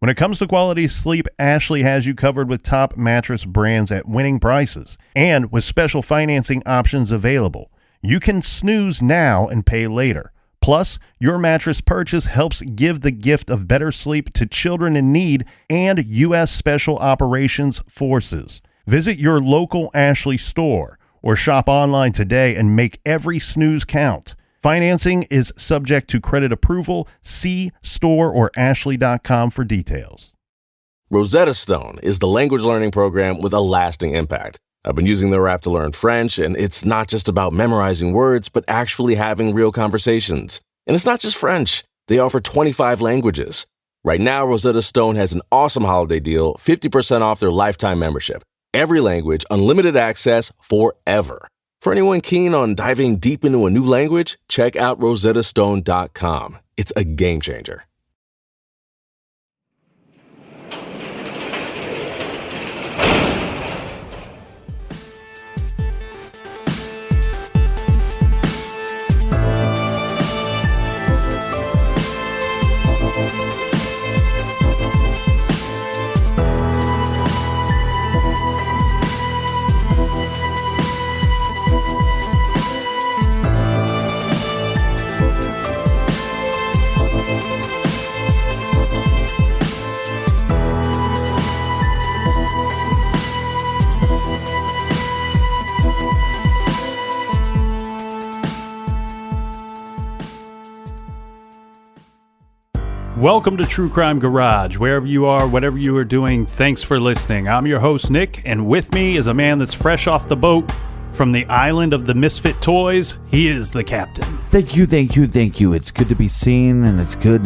When it comes to quality sleep, Ashley has you covered with top mattress brands at winning prices and with special financing options available. You can snooze now and pay later. Plus, your mattress purchase helps give the gift of better sleep to children in need and U.S. Special Operations Forces. Visit your local Ashley store or shop online today and make every snooze count. Financing is subject to credit approval. See store or ashley.com for details. Rosetta Stone is the language learning program with a lasting impact. I've been using their app to learn French, and it's not just about memorizing words, but actually having real conversations. And it's not just French. They offer 25 languages. Right now, Rosetta Stone has an awesome holiday deal, 50% off their lifetime membership. Every language, unlimited access forever. For anyone keen on diving deep into a new language, check out rosettastone.com. It's a game changer. Welcome to True Crime Garage. Wherever you are, whatever you are doing, thanks for listening. I'm your host, Nick, and with me is a man that's fresh off the boat from the island of the misfit toys. He is the captain. Thank you. It's good to be seen, and it's good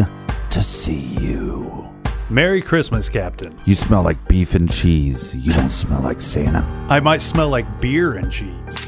to see you. Merry Christmas, Captain. You smell like beef and cheese. You don't smell like Santa. I might smell like beer and cheese.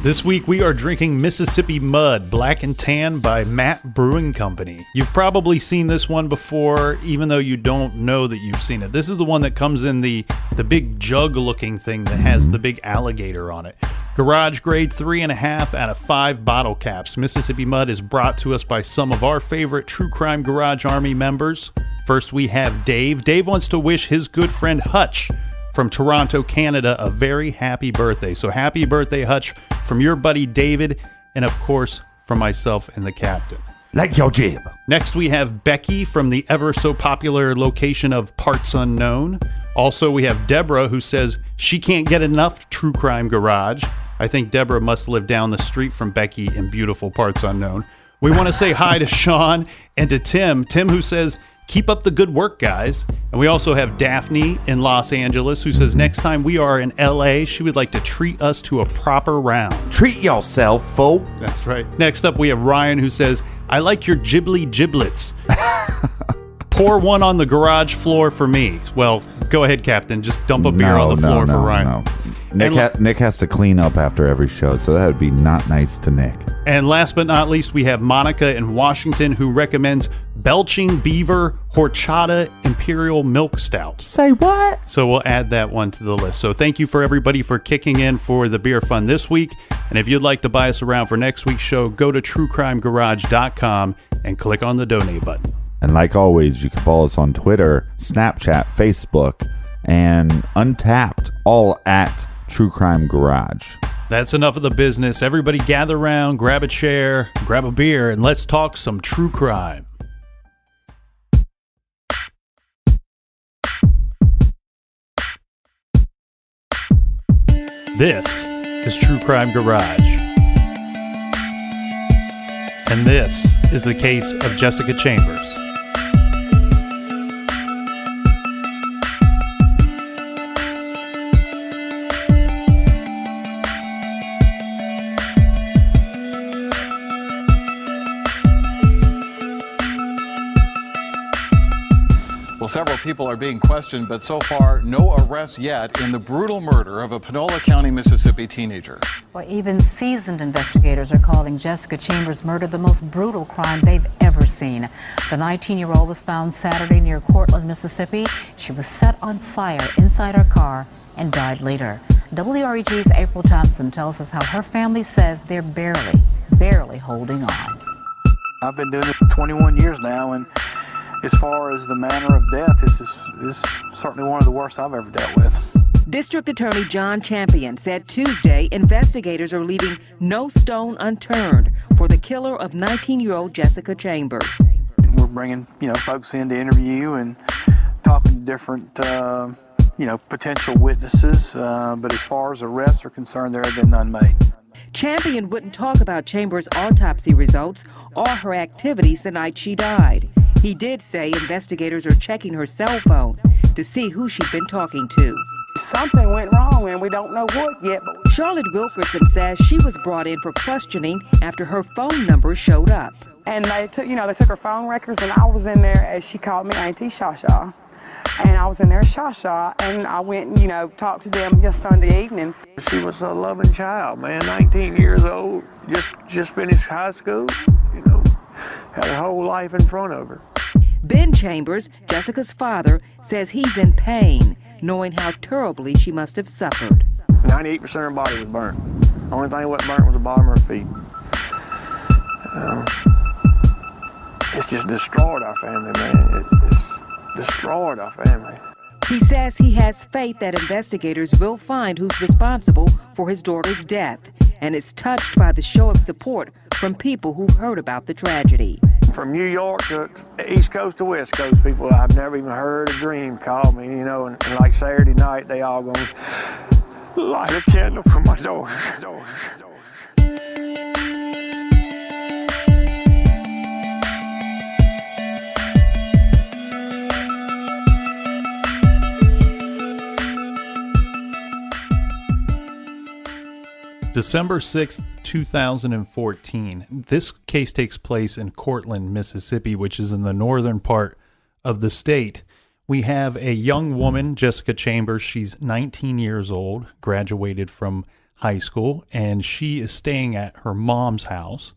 This week we are drinking Mississippi Mud Black and Tan by Matt Brewing Company. You've probably seen this one before, even though you don't know that you've seen it. This is the one that comes in the big jug-looking thing that has the big alligator on it. Garage grade 3.5 out of 5 bottle caps. Mississippi Mud is brought to us by some of our favorite True Crime Garage Army members. First we have Dave. Dave wants to wish his good friend Hutch from Toronto, Canada, a very happy birthday. So happy birthday, Hutch, from your buddy David, and of course, from myself and the captain. Like your jib. Next, we have Becky from the ever so popular location of Parts Unknown. Also, we have Deborah, who says she can't get enough True Crime Garage. I think Deborah must live down the street from Becky in beautiful Parts Unknown. We want to say hi to Sean and to Tim. Tim, who says, keep up the good work, guys. And we also have Daphne in Los Angeles, who says next time we are in LA, she would like to treat us to a proper round. Treat yourself, folk. That's right. Next up, we have Ryan, who says, I like your ghibli giblets. Pour one on the garage floor for me. Well, go ahead, Captain. Just dump a beer on the floor for Ryan. No. Nick has to clean up after every show, so that would be not nice to Nick. And last but not least, we have Monica in Washington, who recommends Belching Beaver Horchata Imperial Milk Stout. Say what? So we'll add that one to the list. So thank you for everybody for kicking in for the beer fund this week. And if you'd like to buy us around for next week's show, go to truecrimegarage.com and click on the donate button. And like always, you can follow us on Twitter, Snapchat, Facebook, and Untapped, all at True Crime Garage. That's enough of the business. Everybody gather around, grab a chair, grab a beer, and let's talk some true crime. This is True Crime Garage. And this is the case of Jessica Chambers. Well, several people are being questioned, but so far, no arrests yet in the brutal murder of a Panola County, Mississippi teenager. Well, even seasoned investigators are calling Jessica Chambers' murder the most brutal crime they've ever seen. The 19-year-old was found Saturday near Cortland, Mississippi. She was set on fire inside her car and died later. WREG's April Thompson tells us how her family says they're barely holding on. I've been doing it for 21 years now, and as far as the manner of death, this is certainly one of the worst I've ever dealt with. District Attorney John Champion said Tuesday investigators are leaving no stone unturned for the killer of 19-year-old Jessica Chambers. We're bringing, folks in to interview and talking to different, potential witnesses. But as far as arrests are concerned, there have been none made. Champion wouldn't talk about Chambers' autopsy results or her activities the night she died. He did say investigators are checking her cell phone to see who she'd been talking to. Something went wrong and we don't know what yet. Charlotte Wilkerson says she was brought in for questioning after her phone number showed up. And they took her phone records, and I was in there as she called me Auntie Shasha. And I was in there as Shasha, and I went and, talked to them just Sunday evening. She was a loving child, man, 19 years old, just finished high school, had her whole life in front of her. Ben Chambers, Jessica's father, says he's in pain, knowing how terribly she must have suffered. 98% of her body was burnt. The only thing that wasn't burnt was the bottom of her feet. It's just destroyed our family, man. It's destroyed our family. He says he has faith that investigators will find who's responsible for his daughter's death, and is touched by the show of support from people who've heard about the tragedy. From New York to East Coast to West Coast, people I've never even heard a dream call me, and like Saturday night, they all gonna light a candle for my daughter. December 6th, 2014. This case takes place in Cortland, Mississippi, which is in the northern part of the state. We have a young woman, Jessica Chambers. She's 19 years old, graduated from high school, and she is staying at her mom's house.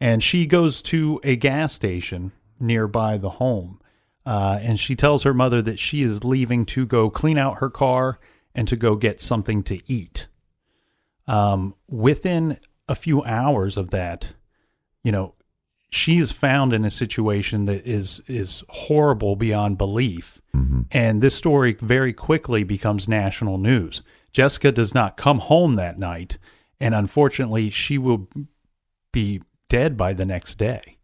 And she goes to a gas station nearby the home. And she tells her mother that she is leaving to go clean out her car and to go get something to eat. Within a few hours of that, she is found in a situation that is horrible beyond belief. Mm-hmm. And this story very quickly becomes national news. Jessica does not come home that night, and unfortunately, she will be dead by the next day.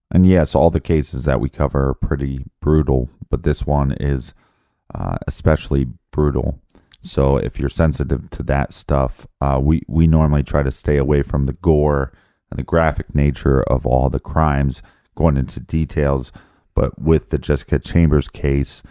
And yes, all the cases that we cover are pretty brutal, but this one is especially brutal. So if you're sensitive to that stuff, we normally try to stay away from the gore and the graphic nature of all the crimes, going into details. But with the Jessica Chambers case,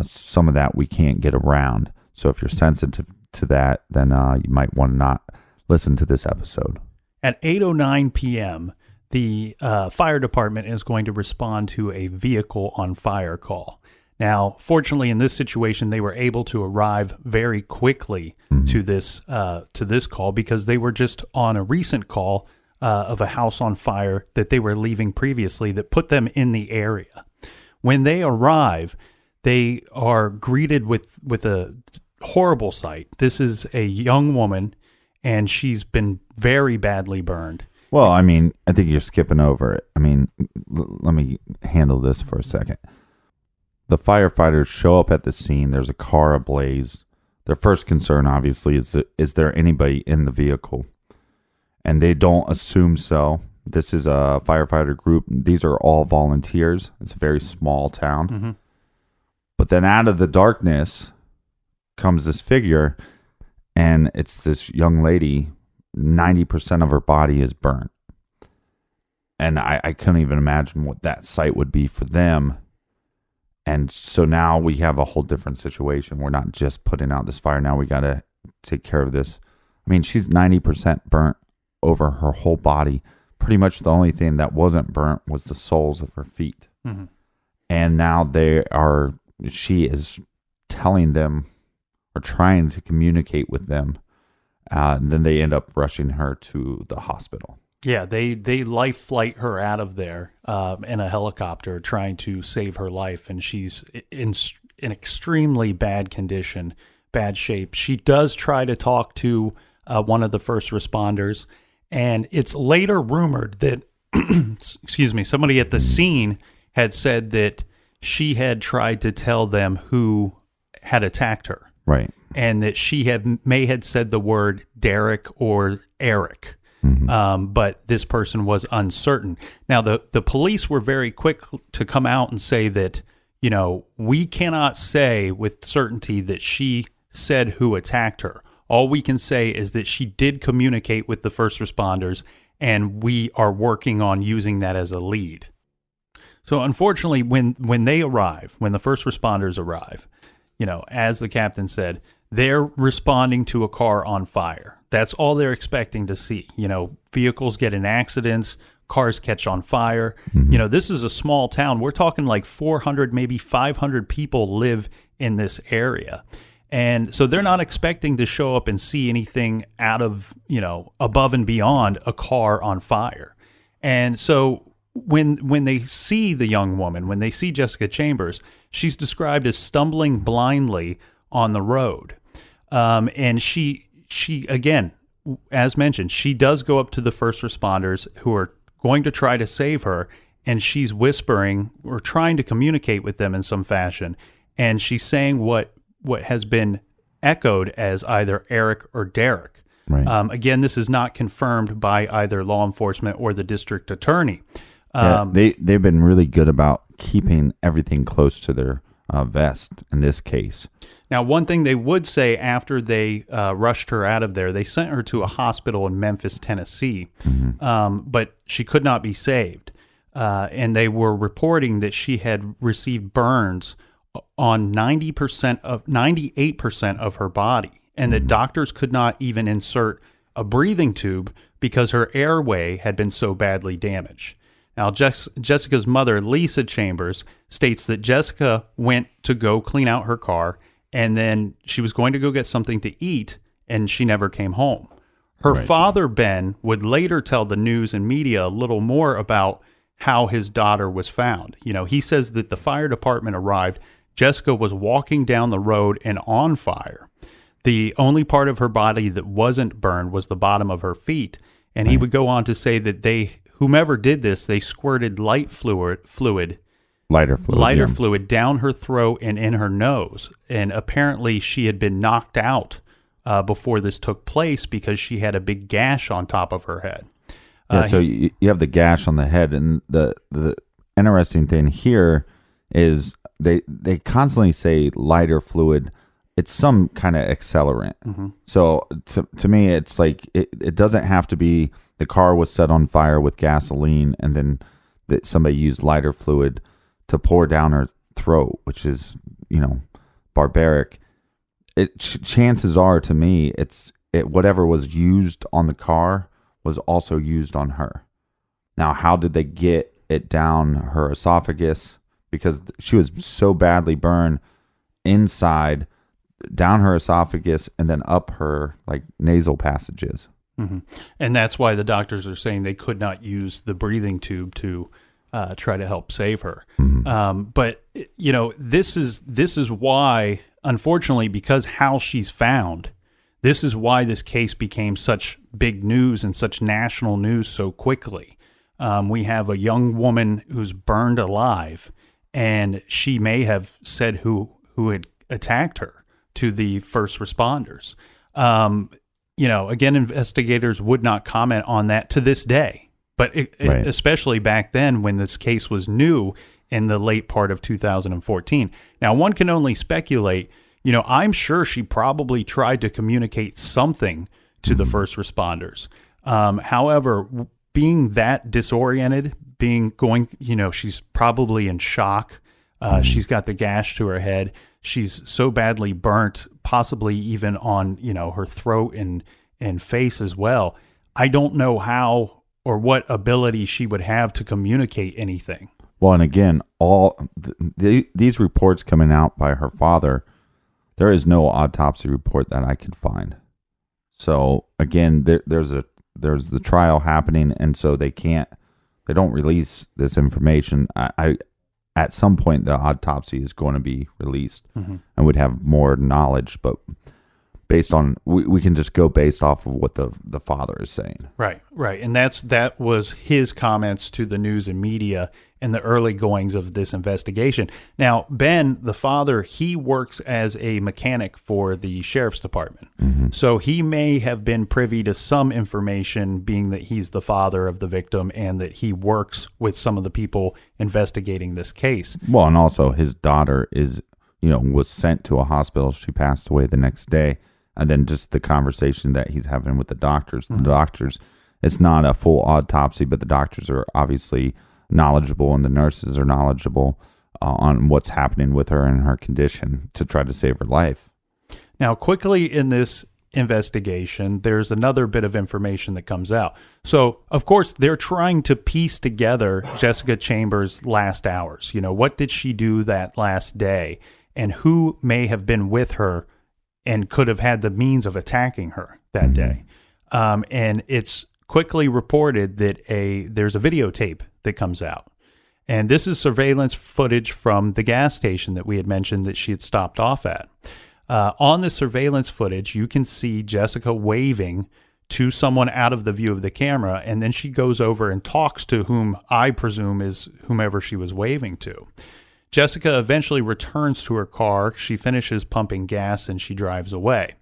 some of that we can't get around. So if you're sensitive to that, then you might want to not listen to this episode. At 8:09 p.m., the fire department is going to respond to a vehicle on fire call. Now, fortunately, in this situation, they were able to arrive very quickly to this call, because they were just on a recent call of a house on fire that they were leaving previously that put them in the area. When they arrive, they are greeted with a horrible sight. This is a young woman, and she's been very badly burned. Well, I think you're skipping over it. Let me handle this for a second. The firefighters show up at the scene. There's a car ablaze. Their first concern, obviously, is there anybody in the vehicle? And they don't assume so. This is a firefighter group. These are all volunteers. It's a very small town. Mm-hmm. But then out of the darkness comes this figure, and it's this young lady. 90% of her body is burnt. And I couldn't even imagine what that sight would be for them. And so now we have a whole different situation. We're not just putting out this fire. Now we got to take care of this. She's 90% burnt over her whole body. Pretty much the only thing that wasn't burnt was the soles of her feet. Mm-hmm. And now she is telling them or trying to communicate with them. And then they end up rushing her to the hospital. Yeah, they life flight her out of there in a helicopter, trying to save her life, and she's in extremely bad condition, bad shape. She does try to talk to one of the first responders, and it's later rumored that, excuse me, somebody at the scene had said that she had tried to tell them who had attacked her. Right. And that she may had said the word Derek or Eric. But this person was uncertain. Now, the police were very quick to come out and say that, we cannot say with certainty that she said who attacked her. All we can say is that she did communicate with the first responders, and we are working on using that as a lead. So unfortunately, when the first responders arrive, as the captain said, they're responding to a car on fire. That's all they're expecting to see. Vehicles get in accidents, cars catch on fire. This is a small town. We're talking like 400, maybe 500 people live in this area. And so they're not expecting to show up and see anything out of, above and beyond a car on fire. And so when they see the young woman, when they see Jessica Chambers, she's described as stumbling blindly on the road. And she again, as mentioned, she does go up to the first responders who are going to try to save her, and she's whispering or trying to communicate with them in some fashion. And she's saying what has been echoed as either Eric or Derek. Right. Again, this is not confirmed by either law enforcement or the district attorney. They've been really good about keeping everything close to their vest in this case. Now, one thing they would say after they rushed her out of there, they sent her to a hospital in Memphis, Tennessee, but she could not be saved. And they were reporting that she had received burns on 98% of her body, and that doctors could not even insert a breathing tube because her airway had been so badly damaged. Now, Jessica's mother, Lisa Chambers, states that Jessica went to go clean out her car, and then she was going to go get something to eat, and she never came home. Her father, Ben, would later tell the news and media a little more about how his daughter was found. He says that the fire department arrived. Jessica was walking down the road and on fire. The only part of her body that wasn't burned was the bottom of her feet. And he would go on to say that whomever did this, they squirted lighter fluid down her throat and in her nose. And apparently she had been knocked out before this took place because she had a big gash on top of her head. So you have the gash on the head, and the interesting thing here is they constantly say lighter fluid. It's some kind of accelerant. So to me, it's like it doesn't have to be the car was set on fire with gasoline and then that somebody used lighter fluid to pour down her throat, which is, barbaric. Chances are, to me, whatever was used on the car was also used on her. Now, how did they get it down her esophagus? Because she was so badly burned inside, down her esophagus, and then up her nasal passages. And that's why the doctors are saying they could not use the breathing tube to try to help save her. But this is why, unfortunately, because how she's found, this is why this case became such big news and such national news so quickly. We have a young woman who's burned alive, and she may have said who had attacked her to the first responders. Again, investigators would not comment on that to this day, but especially back then when this case was new in the late part of 2014. Now, one can only speculate. I'm sure she probably tried to communicate something to the first responders. However, being that disoriented, she's probably in shock. She's got the gash to her head. She's so badly burnt, possibly even on, her throat and face as well. I don't know how or what ability she would have to communicate anything. Well, and again, all these reports coming out by her father, there is no autopsy report that I could find. So again, there's the trial happening, and so they don't release this information. I at some point the autopsy is going to be released and would have more knowledge. But based on, we can just go based off of what the father is saying. Right. And that was his comments to the news and media in the early goings of this investigation. Now, Ben, the father, he works as a mechanic for the sheriff's department. So he may have been privy to some information, being that he's the father of the victim and that he works with some of the people investigating this case. Well, and also his daughter was sent to a hospital. She passed away the next day. And then just the conversation that he's having with the doctors. The doctors, it's not a full autopsy, but the doctors are obviously knowledgeable and the nurses are knowledgeable on what's happening with her and her condition to try to save her life. Now, quickly in this investigation, there's another bit of information that comes out. So, of course, they're trying to piece together Jessica Chambers' last hours. What did she do that last day? And who may have been with her and could have had the means of attacking her that day. And it's quickly reported that there's a videotape that comes out. And this is surveillance footage from the gas station that we had mentioned that she had stopped off at. On the surveillance footage, you can see Jessica waving to someone out of the view of the camera, and then she goes over and talks to whom I presume is whomever she was waving to. Jessica eventually returns to her car. She finishes pumping gas and she drives away.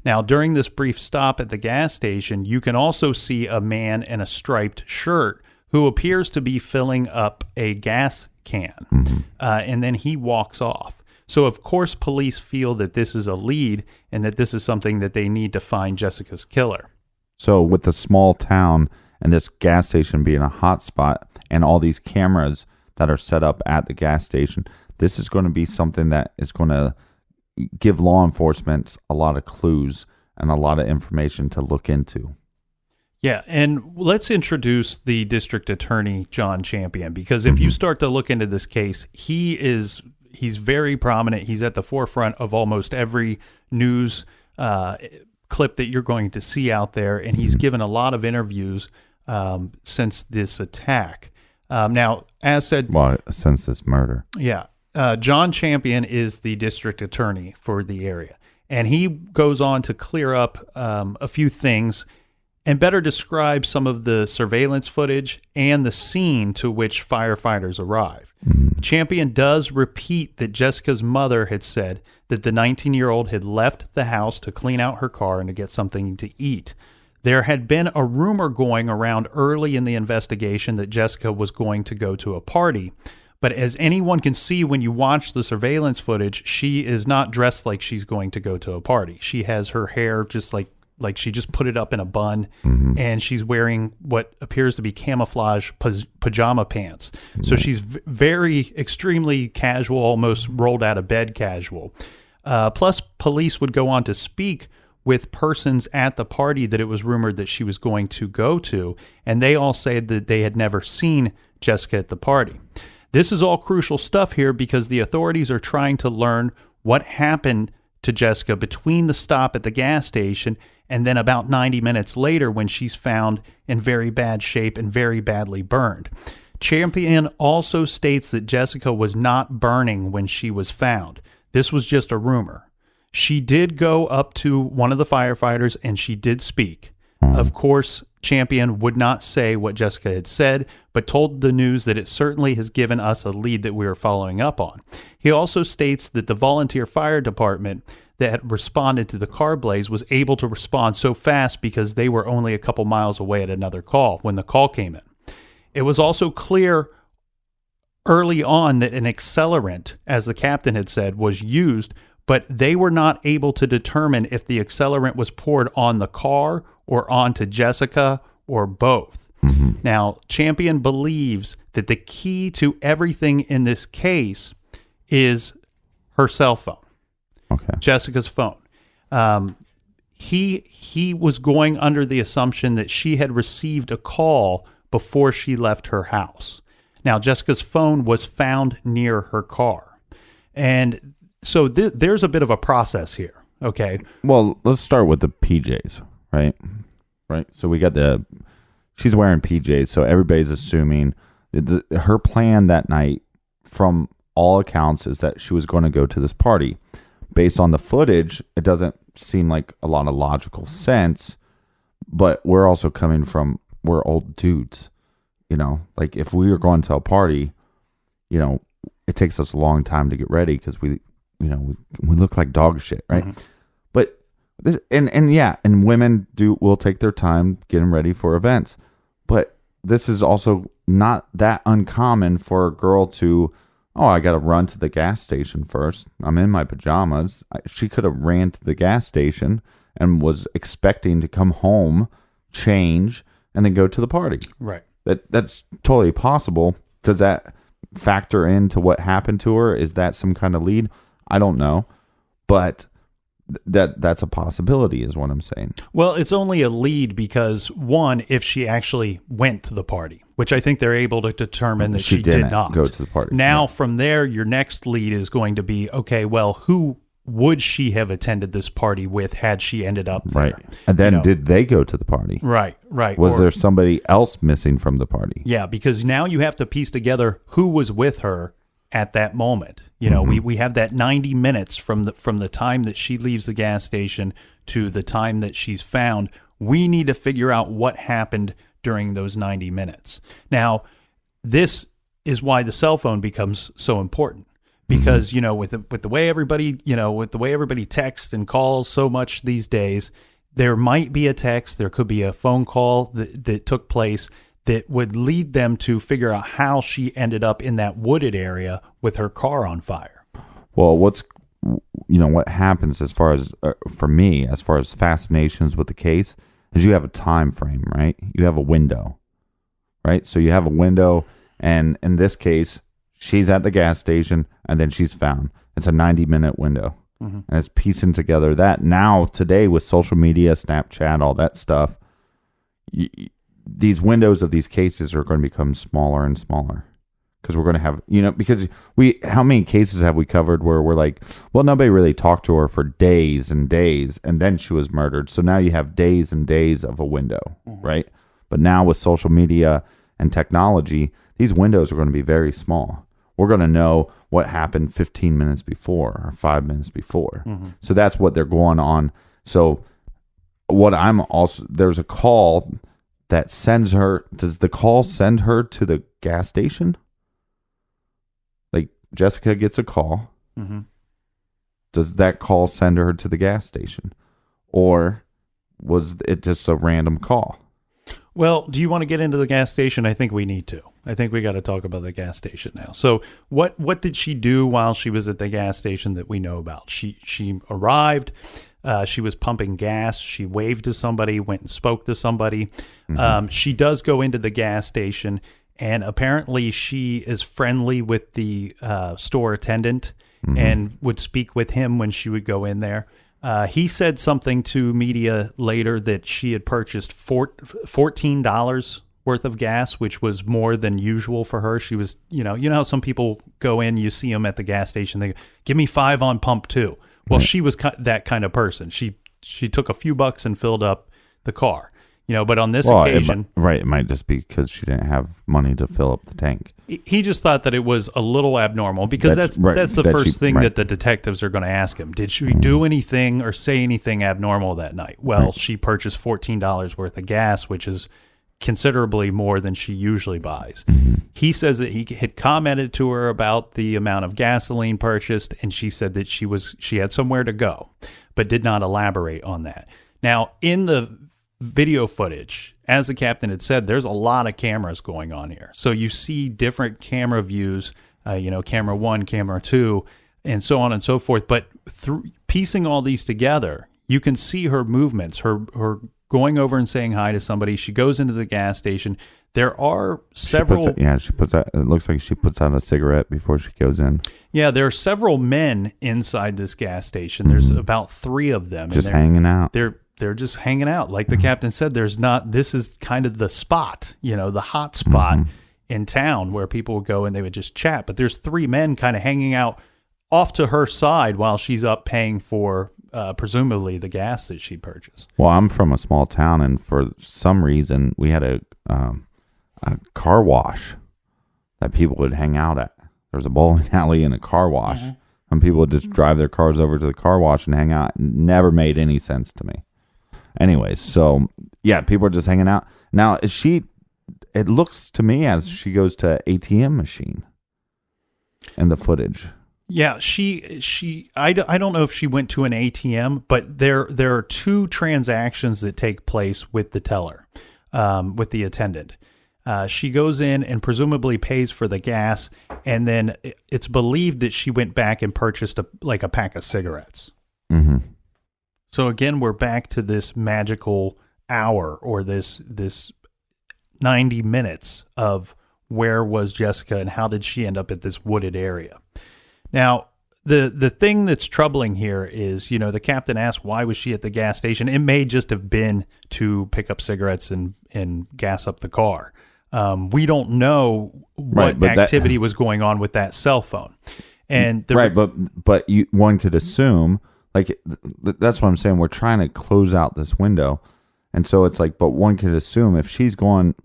Now, during this brief stop at the gas station, you can also see a man in a striped shirt who appears to be filling up a gas can, and then he walks off. So, of course, police feel that this is a lead and that this is something that they need to find Jessica's killer. So with the small town and this gas station being a hot spot and all these cameras that are set up at the gas station, this is going to be something that is going to give law enforcement a lot of clues and a lot of information to look into. Yeah, and let's introduce the district attorney, John Champion, because if you start to look into this case, he's very prominent. He's at the forefront of almost every news clip that you're going to see out there, and he's given a lot of interviews since this attack. Now, as said... Well, since this murder. Yeah. John Champion is the district attorney for the area, and he goes on to clear up a few things and better describe some of the surveillance footage and the scene to which firefighters arrive. Champion does repeat that Jessica's mother had said that the 19-year-old had left the house to clean out her car and to get something to eat. There had been a rumor going around early in the investigation that Jessica was going to go to a party. But as anyone can see when you watch the surveillance footage, she is not dressed like she's going to go to a party. She has her hair just like she just put it up in a bun, and she's wearing what appears to be camouflage pajama pants. So she's very extremely casual, almost rolled out of bed casual. Plus, police would go on to speak with persons at the party that it was rumored that she was going to go to, and they all said that they had never seen Jessica at the party. This is all crucial stuff here because the authorities are trying to learn what happened to Jessica between the stop at the gas station and then about 90 minutes later when she's found in very bad shape and very badly burned. Champion also states that Jessica was not burning when she was found. This was just a rumor. She did go up to one of the firefighters and she did speak. Of course, Champion would not say what Jessica had said, but told the news that it certainly has given us a lead that we are following up on. He also states that the volunteer fire department that had responded to the car blaze was able to respond so fast because they were only a couple miles away at another call when the call came in. It was also clear early on that an accelerant, as the captain had said, was used, but they were not able to determine if the accelerant was poured on the car or onto Jessica or both. Now, Champion believes that the key to everything in this case is her cell phone. Okay. Jessica's phone. He was going under the assumption that she had received a call before she left her house. Now, Jessica's phone was found near her car. And so there's a bit of a process here, okay? Well, let's start with the PJs, right? Right. So we got she's wearing PJs, so everybody's assuming her plan that night from all accounts is that she was going to go to this party. Based on the footage, it doesn't seem like a lot of logical sense, but we're also we're old dudes, like if we were going to a party, it takes us a long time to get ready because we look like dog shit, right? Mm-hmm. But this, and women will take their time getting ready for events, but this is also not that uncommon for a girl to, I got to run to the gas station first. I'm in my pajamas. She could have ran to the gas station and was expecting to come home, change, and then go to the party. Right. That's totally possible. Does that factor into what happened to her? Is that some kind of lead? I don't know. But that's a possibility is what I'm saying. Well, it's only a lead because, one, if she actually went to the party, which I think they're able to determine that she did not go to the party. Now, from there, your next lead is going to be, okay, well, who would she have attended this party with had she ended up there? Right. And then did they go to the party? Right. Was there somebody else missing from the party? Yeah, because now you have to piece together who was with her at that moment. We have that 90 minutes from the time that she leaves the gas station to the time that she's found. We need to figure out what happened during those 90 minutes. Now, this is why the cell phone becomes so important. Because, with the way everybody texts and calls so much these days, there might be a text, there could be a phone call that took place that would lead them to figure out how she ended up in that wooded area with her car on fire. Well, what happens as far as, for me, as far as fascinations with the case, is you have a time frame, right? You have a window, right? So you have a window, and in this case, she's at the gas station, and then she's found. It's a 90-minute window. Mm-hmm. And it's piecing together that now, today, with social media, Snapchat, all that stuff, these windows of these cases are going to become smaller and smaller. Because we're going to have, because how many cases have we covered where we're like, well, nobody really talked to her for days and days, and then she was murdered. So now you have days and days of a window, right? But now with social media and technology, these windows are going to be very small. We're going to know what happened 15 minutes before or 5 minutes before. Mm-hmm. So that's what they're going on. So there's a call that sends her. Does the call send her to the gas station? Like Jessica gets a call. Mm-hmm. Does that call send her to the gas station? Or was it just a random call? Well, do you want to get into the gas station? I think we need to. I think we got to talk about the gas station now. So what did she do while she was at the gas station that we know about? She arrived. She was pumping gas. She waved to somebody, went and spoke to somebody. Mm-hmm. She does go into the gas station, and apparently she is friendly with the store attendant and would speak with him when she would go in there. He said something to media later that she had purchased $14 worth of gas, which was more than usual for her. She was, you know how some people go in, you see them at the gas station, they go, give me 5 on pump 2. Well, right. She was that kind of person. She took a few bucks and filled up the car, but on this occasion. It might just be because she didn't have money to fill up the tank. He just thought that it was a little abnormal because that's the first thing that the detectives are going to ask him. Did she do anything or say anything abnormal that night? Well, she purchased $14 worth of gas, which is considerably more than she usually buys. Mm-hmm. He says that he had commented to her about the amount of gasoline purchased, and she said that she had somewhere to go, but did not elaborate on that. Now, in the video footage, as the captain had said, there's a lot of cameras going on here. So you see different camera views, camera 1, camera 2, and so on and so forth. But through piecing all these together, you can see her movements, her going over and saying hi to somebody. She goes into the gas station. There are several. It looks like she puts out a cigarette before she goes in. Yeah, there are several men inside this gas station. There's about 3 of them. Just hanging out. They're just hanging out. Like the captain said, this is kind of the spot, the hot spot in town where people would go and they would just chat. But there's 3 men kind of hanging out off to her side while she's up paying for presumably the gas that she purchased. Well, I'm from a small town, and for some reason, we had a car wash that people would hang out at. There's a bowling alley and a car wash. And people would just drive their cars over to the car wash and hang out. It never made any sense to me. Anyways, so yeah, people are just hanging out. Now, it looks to me as she goes to ATM machine in the footage. Yeah, I don't know if she went to an ATM, but there are two transactions that take place with the teller, with the attendant. She goes in and presumably pays for the gas, and then it's believed that she went back and purchased a pack of cigarettes. Mm-hmm. So again, we're back to this magical hour, or this 90 minutes of where was Jessica and how did she end up at this wooded area. Now, the thing that's troubling here is, the captain asked why was she at the gas station. It may just have been to pick up cigarettes and gas up the car. We don't know what activity was going on with that cell phone. And but one could assume, that's what I'm saying. We're trying to close out this window. And so it's but one could assume if she's going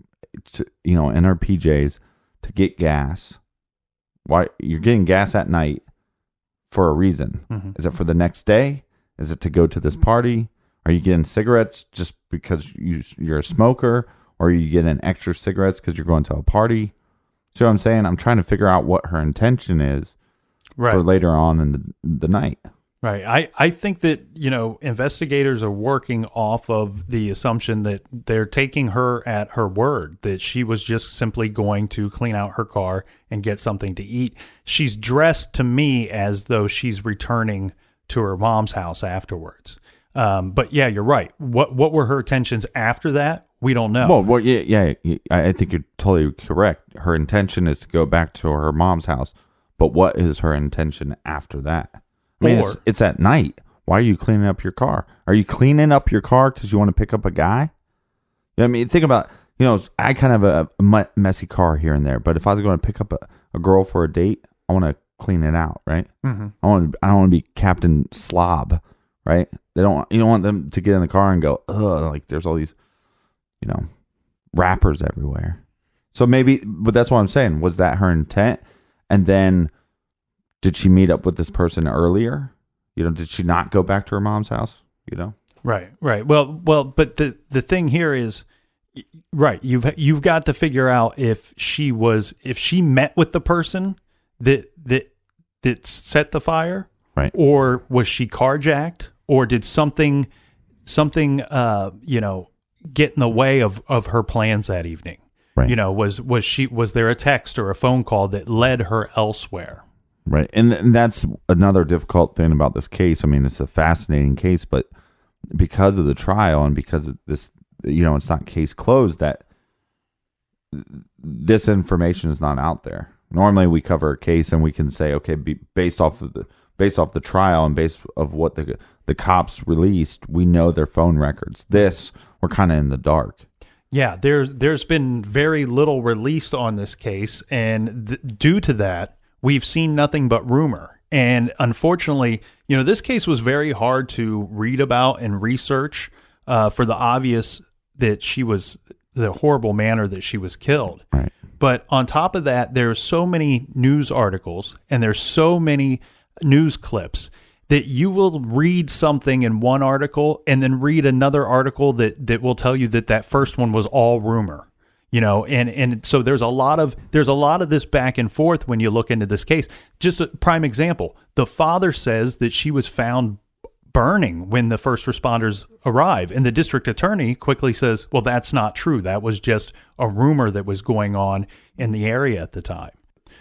to, in her PJs to get gas, why you're getting gas at night for a reason. Mm-hmm. Is it for the next day? Is it to go to this party? Are you getting cigarettes just because you're a smoker? Or are you getting extra cigarettes because you're going to a party? See what I'm saying? I'm trying to figure out what her intention is for later on in the night. Right. I think that, investigators are working off of the assumption that they're taking her at her word, that she was just simply going to clean out her car and get something to eat. She's dressed to me as though she's returning to her mom's house afterwards. But yeah, you're right. What were her intentions after that? We don't know. Well, yeah. I think you're totally correct. Her intention is to go back to her mom's house. But what is her intention after that? I mean, it's at night. Why are you cleaning up your car? Are you cleaning up your car because you want to pick up a guy? I mean, think about, I kind of have a messy car here and there. But if I was going to pick up a girl for a date, I want to clean it out, right? Mm-hmm. I don't want to be Captain Slob, right? You don't want them to get in the car and go, ugh, there's all these, wrappers everywhere. So maybe, but that's what I'm saying. Was that her intent? And then did she meet up with this person earlier? Did she not go back to her mom's house? Right. Well, but the thing here is, right. You've got to figure out if she met with the person that set the fire, right? Or was she carjacked, or did something get in the way of her plans that evening? Right. Was there a text or a phone call that led her elsewhere? Right. And that's another difficult thing about this case. I mean, it's a fascinating case, but because of the trial and because of this, it's not case closed, that this information is not out there. Normally we cover a case and we can say, okay, based off the trial and based of what the cops released, we know their phone records. This, we're kind of in the dark. Yeah, there's been very little released on this case, and due to that, we've seen nothing but rumor. And unfortunately, this case was very hard to read about and research for the obvious that she was the horrible manner that she was killed. Right. But on top of that, there's so many news articles and there's so many news clips that you will read something in one article and then read another article that will tell you that first one was all rumor, and so there's a lot of this back and forth when you look into this case. Just a prime example, the father says that she was found burning when the first responders arrive, and the district attorney quickly says, well, that's not true. That was just a rumor that was going on in the area at the time.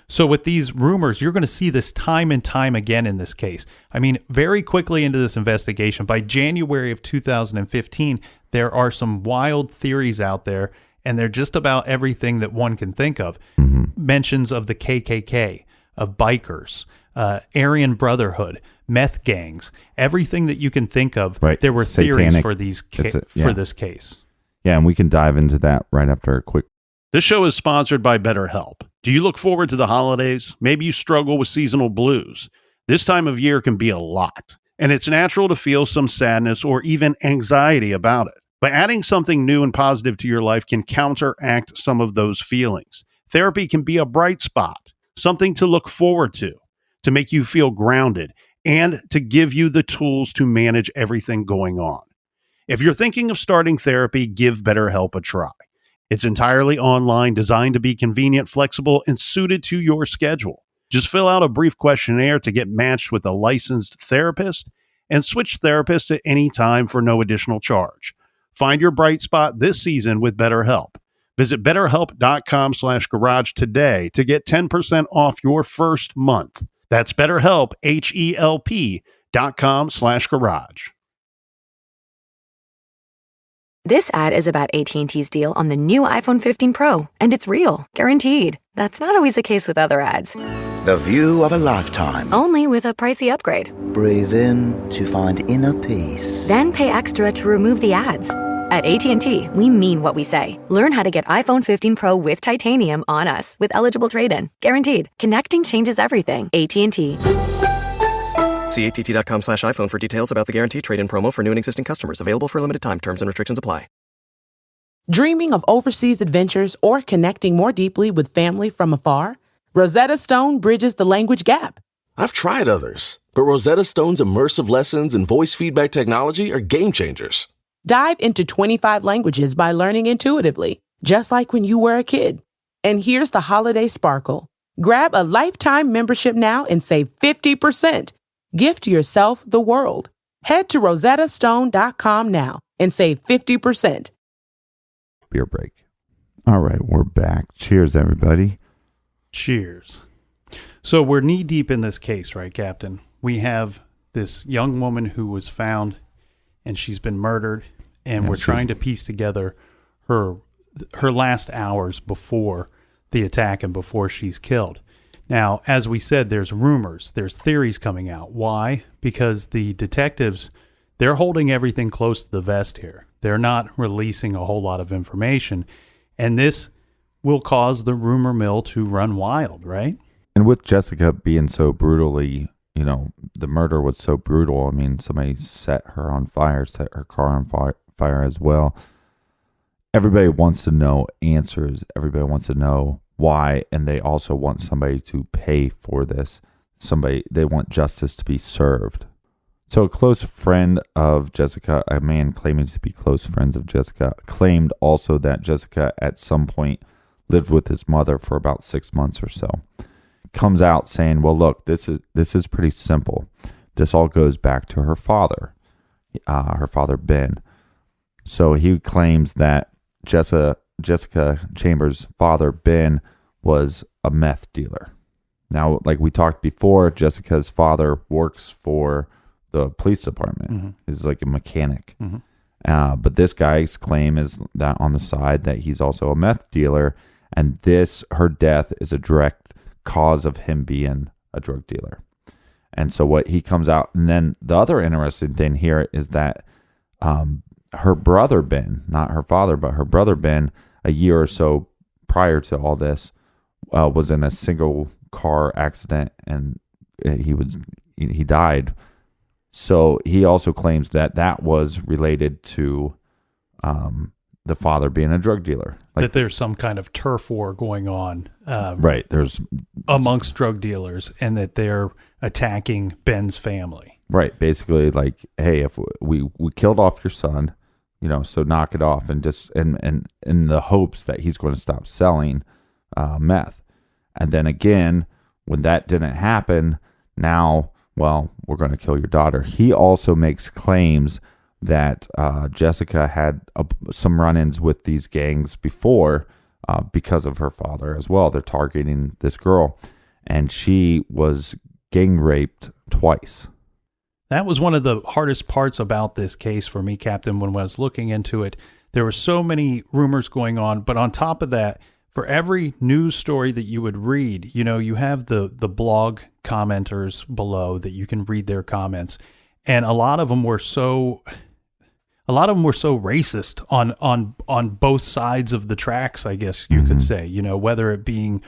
So with these rumors, you're going to see this time and time again in this case. I mean, very quickly into this investigation, by January of 2015, there are some wild theories out there, and they're just about everything that one can think of. Mm-hmm. Mentions of the KKK, of bikers, Aryan Brotherhood, meth gangs, everything that you can think of. Right. There were Satanic. Theories for this case. Yeah, and we can dive into that right after a quick. This show is sponsored by BetterHelp. Do you look forward to the holidays? Maybe you struggle with seasonal blues. This time of year can be a lot, and it's natural to feel some sadness or even anxiety about it. But adding something new and positive to your life can counteract some of those feelings. Therapy can be a bright spot. something to look forward to make you feel grounded, and to give you the tools to manage everything going on. If you're thinking of starting therapy, give BetterHelp a try. It's entirely online, designed to be convenient, flexible, and suited to your schedule. Just fill out a brief questionnaire to get matched with a licensed therapist and switch therapists at any time for no additional charge. Find your bright spot this season with BetterHelp. Visit betterhelp.com/garage today to get 10% off your first month. That's BetterHelp, HELP.com/garage. This ad is about AT&T's deal on the new iPhone 15 Pro, and it's real, guaranteed. That's not always the case with other ads. The view of a lifetime. Only with a pricey upgrade. Breathe in to find inner peace. Then pay extra to remove the ads. At AT&T, we mean what we say. Learn how to get iPhone 15 Pro with titanium on us with eligible trade-in. Guaranteed. Connecting changes everything. AT&T. See att.com/iPhone for details about the guaranteed trade-in promo for new and existing customers. Available for a limited time. Terms and restrictions apply. Dreaming of overseas adventures or connecting more deeply with family from afar? Rosetta Stone bridges the language gap. I've tried others, but Rosetta Stone's immersive lessons and voice feedback technology are game changers. Dive into 25 languages by learning intuitively, just like when you were a kid. And here's the holiday sparkle. Grab a lifetime membership now and save 50%. Gift yourself the world. Head to rosettastone.com now and save 50%. Beer break. All right, we're back. Cheers, everybody. Cheers. So we're knee deep in this case, right, Captain? We have this young woman who was found and she's been murdered, and we're trying to piece together her last hours before the attack and before she's killed. Now, as we said, there's rumors, there's theories coming out. Why? Because the detectives, they're holding everything close to the vest here. They're not releasing a whole lot of information, and this will cause the rumor mill to run wild, right? And with Jessica being so brutally, the murder was so brutal. I mean, somebody set her on fire, set her car on fire as well. Everybody wants to know answers. Everybody wants to know why, and they also want somebody to pay for this. They want justice to be served. So a close friend of Jessica, a man claiming to be close friends of Jessica, claimed also that Jessica at some point lived with his mother for about 6 months or so. Comes out saying, well, look, this is pretty simple. This all goes back to her father Ben. So he claims that Jessica Chambers' father, Ben, was a meth dealer. Now, like we talked before, Jessica's father works for the police department. Mm-hmm. He's like a mechanic. Mm-hmm. But this guy's claim is that on the side that he's also a meth dealer, and her death is a direct cause of him being a drug dealer. And so what he comes out, and then the other interesting thing here is that her brother Ben, not her father, but her brother Ben, a year or so prior to all this, was in a single car accident, and he died. So he also claims that was related to the father being a drug dealer. That there's some kind of turf war going on. Right. There's amongst drug dealers, and that they're attacking Ben's family. Right. Basically, like, hey, if we killed off your son, so knock it off, and just and in the hopes that he's going to stop selling meth. And then again, when that didn't happen, now, well, we're going to kill your daughter. He also makes claims that Jessica had some run-ins with these gangs before because of her father as well. They're targeting this girl, and she was gang raped twice. That was one of the hardest parts about this case for me, Captain, when I was looking into it. There were so many rumors going on, but on top of that, for every news story that you would read, you have the blog commenters below that you can read their comments, and a lot of them were so racist on both sides of the tracks, I guess you could say, whether it being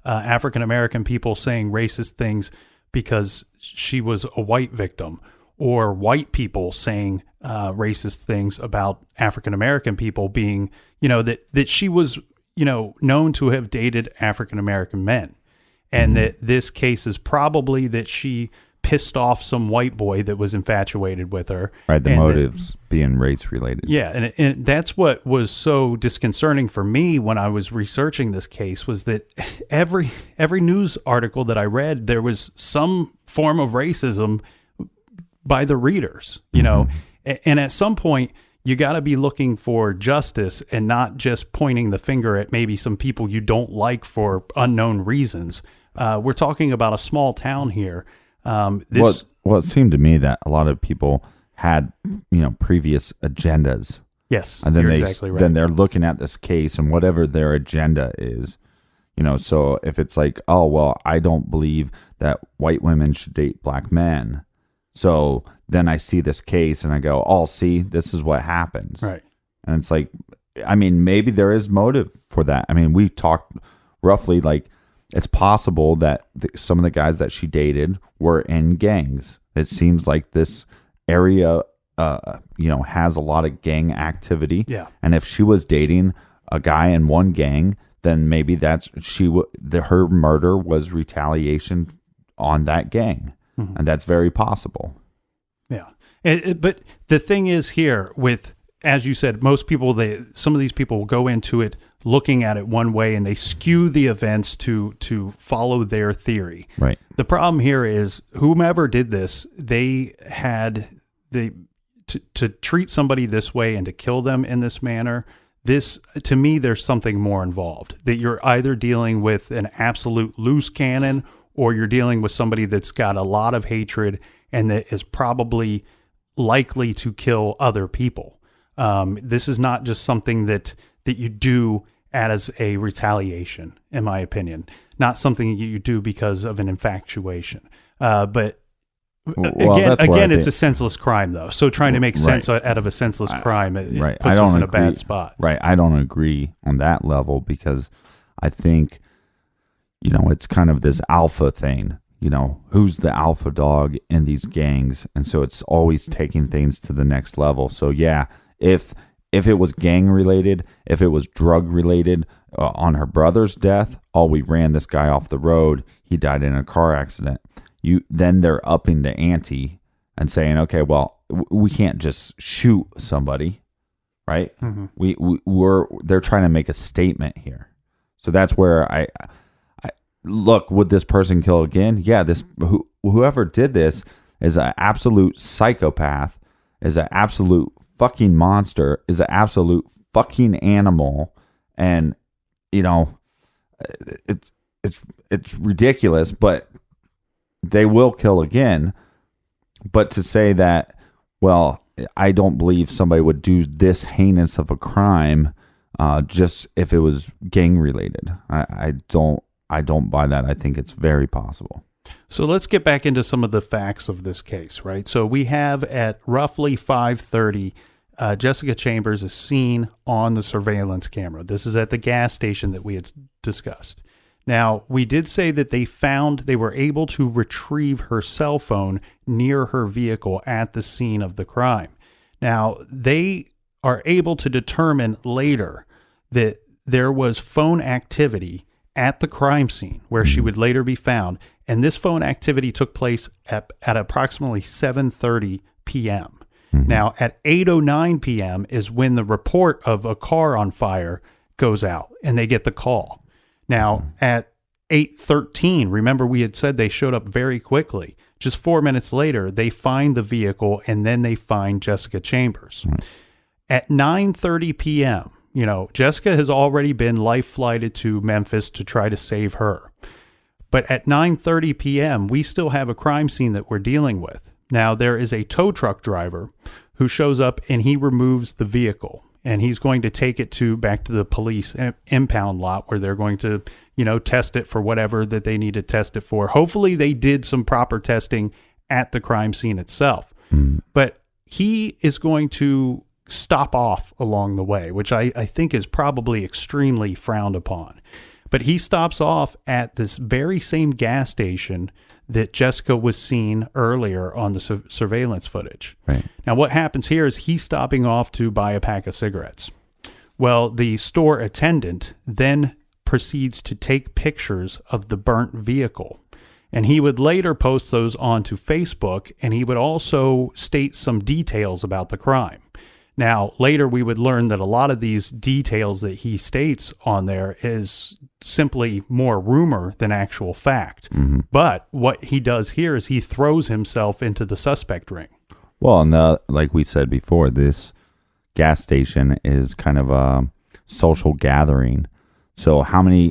African American people saying racist things because she was a white victim, or white people saying racist things about African American people being, that she was, known to have dated African American men. and that this case is probably that she pissed off some white boy that was infatuated with her. Right, the motives being race related. Yeah, and that's what was so disconcerting for me when I was researching this case, was that every news article that I read, there was some form of racism by the readers, you know, and at some point you got to be looking for justice and not just pointing the finger at maybe some people you don't like for unknown reasons. We're talking about a small town here. Well, it seemed to me that a lot of people had, previous agendas. Yes, and then you're exactly right. Then they're looking at this case and whatever their agenda is, So if it's like, oh well, I don't believe that white women should date black men, so then I see this case and I go, oh, see, this is what happens, right? And it's like, I mean, maybe there is motive for that. I mean, we talked roughly like, it's possible that some of the guys that she dated were in gangs. It seems like this area, has a lot of gang activity. Yeah. And if she was dating a guy in one gang, then maybe her murder was retaliation on that gang, and that's very possible. Yeah. But the thing is here with, as you said, most people, some of these people will go into it looking at it one way and they skew the events to follow their theory. Right. The problem here is whomever did this, to treat somebody this way and to kill them in this manner, to me, there's something more involved. That you're either dealing with an absolute loose cannon or you're dealing with somebody that's got a lot of hatred and that is probably likely to kill other people. This is not just something that you do as a retaliation, in my opinion. Not something you do because of an infatuation. But again, it's a senseless crime, though. So trying to make sense out of a senseless crime, it puts us in a bad spot. Right. I don't agree on that level because I think, it's kind of this alpha thing. Who's the alpha dog in these gangs? And so it's always taking things to the next level. So yeah, if it was gang related, if it was drug related, on her brother's death, we ran this guy off the road. He died in a car accident. Then they're upping the ante and saying, okay, well, we can't just shoot somebody, right? Mm-hmm. They're trying to make a statement here. So that's where I look, would this person kill again? Yeah, whoever did this is an absolute psychopath, is an absolute fucking monster, is an absolute fucking animal, and it's ridiculous, but they will kill again. But to say that, well, I don't believe somebody would do this heinous of a crime just if it was gang related. I don't buy that. I think it's very possible. So let's get back into some of the facts of this case, right? So we have at roughly 5:30, Jessica Chambers is seen on the surveillance camera. This is at the gas station that we had discussed. Now, we did say that they were able to retrieve her cell phone near her vehicle at the scene of the crime. Now, they are able to determine later that there was phone activity at the crime scene where she would later be found. And this phone activity took place at approximately 7:30 p.m. Mm-hmm. Now, at 8:09 p.m. is when the report of a car on fire goes out and they get the call. Now, at 8:13, remember we had said they showed up very quickly. Just 4 minutes later, they find the vehicle and then they find Jessica Chambers. Mm-hmm. At 9:30 p.m., Jessica has already been life-flighted to Memphis to try to save her. But at 9:30 p.m., we still have a crime scene that we're dealing with. Now, there is a tow truck driver who shows up and he removes the vehicle. And he's going to take it back to the police impound lot where they're going to, test it for whatever that they need to test it for. Hopefully they did some proper testing at the crime scene itself. Mm. But he is going to stop off along the way, which I think is probably extremely frowned upon. But he stops off at this very same gas station that Jessica was seen earlier on the surveillance footage. Right. Now, what happens here is he's stopping off to buy a pack of cigarettes. Well, the store attendant then proceeds to take pictures of the burnt vehicle. And he would later post those onto Facebook, and he would also state some details about the crime. Now, later we would learn that a lot of these details that he states on there is simply more rumor than actual fact. Mm-hmm. But what he does here is he throws himself into the suspect ring. Well, and like we said before, this gas station is kind of a social gathering. So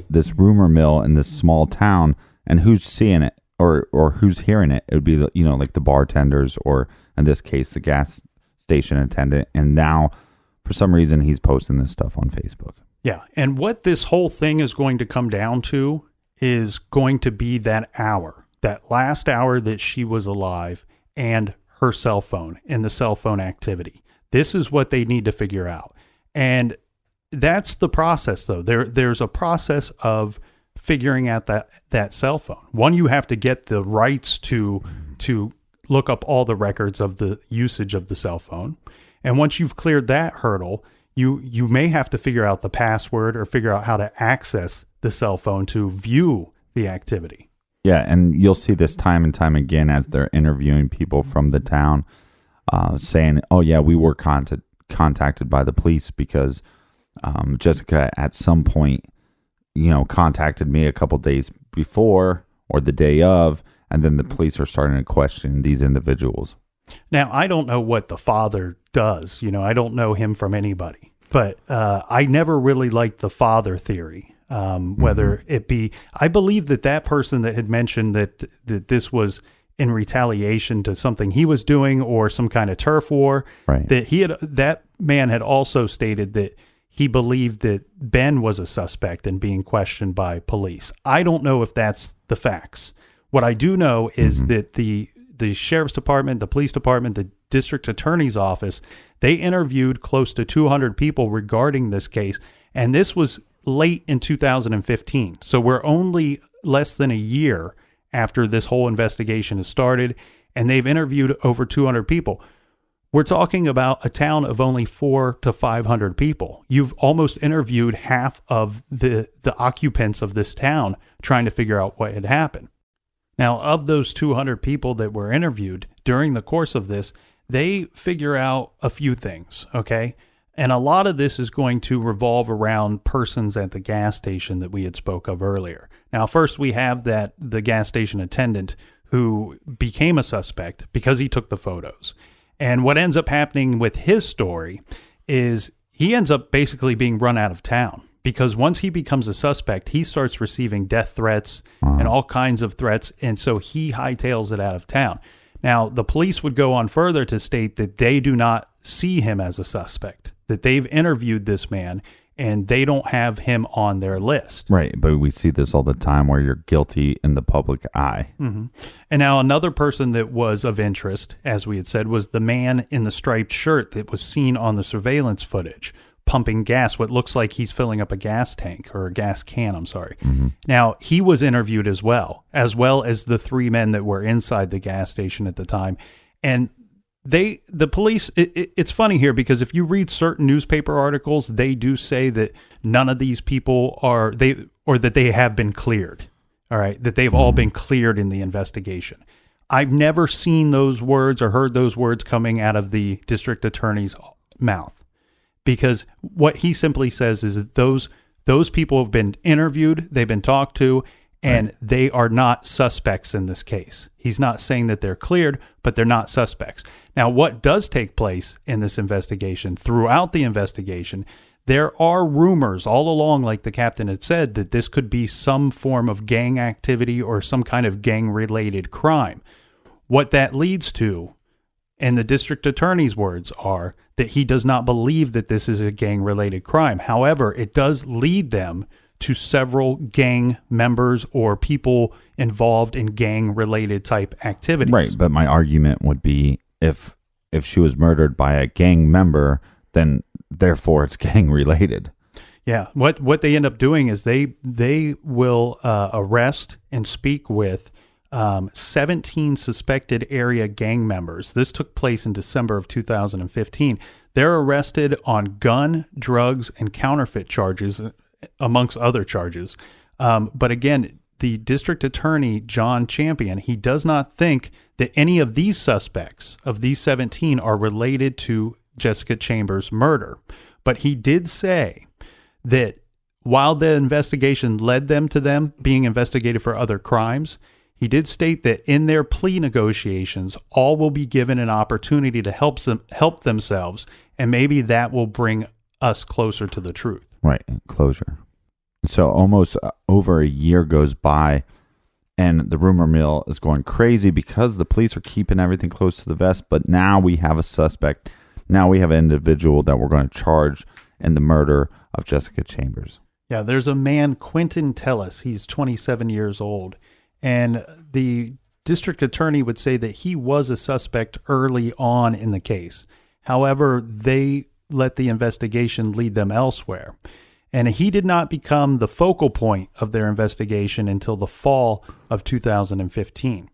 this rumor mill in this small town, and who's seeing it or who's hearing it? It would be like the bartenders, or in this case, the gas station attendant. And now, for some reason, he's posting this stuff on Facebook. Yeah, and what this whole thing is going to come down to is going to be that last hour that she was alive, and her cell phone and the cell phone activity. This is what they need to figure out. And that's the process, though. There's a process of figuring out that cell phone. One, you have to get the rights to look up all the records of the usage of the cell phone. And once you've cleared that hurdle, you may have to figure out the password or figure out how to access the cell phone to view the activity. Yeah, and you'll see this time and time again as they're interviewing people from the town, saying, oh, yeah, we were contacted by the police because Jessica at some point, contacted me a couple days before or the day of, and then the police are starting to question these individuals. Now, I don't know what the father does. I don't know him from anybody, but I never really liked the father theory. Whether it be, I believe that person that had mentioned that this was in retaliation to something he was doing or some kind of turf war, right. That man had also stated that he believed that Ben was a suspect and being questioned by police. I don't know if that's the facts. What I do know is that the sheriff's department, the police department, the district attorney's office, they interviewed close to 200 people regarding this case, and this was late in 2015. So we're only less than a year after this whole investigation has started, and they've interviewed over 200 people. We're talking about a town of only 400 to 500 people. You've almost interviewed half of the occupants of this town trying to figure out what had happened. Now, of those 200 people that were interviewed during the course of this, they figure out a few things, okay? And a lot of this is going to revolve around persons at the gas station that we had spoke of earlier. Now, first we have the gas station attendant who became a suspect because he took the photos. And what ends up happening with his story is he ends up basically being run out of town, because once he becomes a suspect, he starts receiving death threats and all kinds of threats. And so he hightails it out of town. Now, the police would go on further to state that they do not see him as a suspect, that they've interviewed this man and they don't have him on their list. Right, but we see this all the time where you're guilty in the public eye. Mm-hmm. And now another person that was of interest, as we had said, was the man in the striped shirt that was seen on the surveillance footage, pumping gas, what looks like he's filling up a gas tank or a gas can, Mm-hmm. Now, he was interviewed as well as the three men that were inside the gas station at the time. And the police, it's funny here because if you read certain newspaper articles, they do say that none of these people that they have been cleared. All right. That they've all been cleared in the investigation. I've never seen those words or heard those words coming out of the district attorney's mouth, because what he simply says is that those people have been interviewed, they've been talked to, and they are not suspects in this case. He's not saying that they're cleared, but they're not suspects. Now, what does take place in this investigation, throughout the investigation, there are rumors all along, like the captain had said, that this could be some form of gang activity or some kind of gang-related crime. What that leads to, and the district attorney's words are, that he does not believe that this is a gang-related crime. However, it does lead them to several gang members or people involved in gang-related type activities. Right, but my argument would be if she was murdered by a gang member, then therefore it's gang-related. Yeah, what they end up doing is they will arrest and speak with 17 suspected area gang members. This took place in December of 2015. They're arrested on gun, drugs, and counterfeit charges, amongst other charges. But again, the district attorney, John Champion, he does not think that any of these suspects, of these 17, are related to Jessica Chambers' murder. But he did say that while the investigation led them to them being investigated for other crimes, he did state that in their plea negotiations, all will be given an opportunity to help themselves, and maybe that will bring us closer to the truth. Right, closure. So almost over a year goes by, and the rumor mill is going crazy because the police are keeping everything close to the vest. But now we have a suspect. Now we have an individual that we're going to charge in the murder of Jessica Chambers. Yeah, there's a man, Quentin Tellis. He's 27 years old. And the district attorney would say that he was a suspect early on in the case. However, they let the investigation lead them elsewhere. And he did not become the focal point of their investigation until the fall of 2015.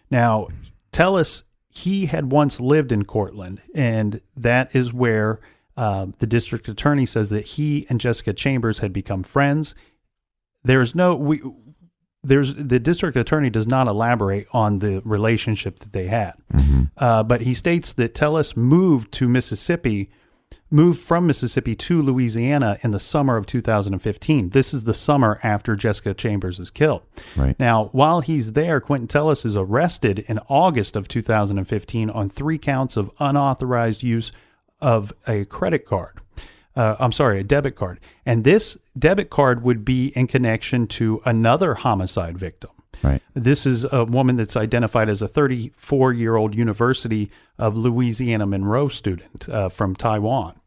Now, Tellis, he had once lived in Cortland, and that is where the district attorney says that he and Jessica Chambers had become friends. The district attorney does not elaborate on the relationship that they had. But he states that Tellis moved from Mississippi to Louisiana in the summer of 2015. This is the summer after Jessica Chambers is killed. Right. Now, while he's there, Quentin Tellis is arrested in August of 2015 on 3 counts of unauthorized use of a debit card. And this debit card would be in connection to another homicide victim. Right. This is a woman that's identified as a 34-year-old University of Louisiana Monroe student from Taiwan.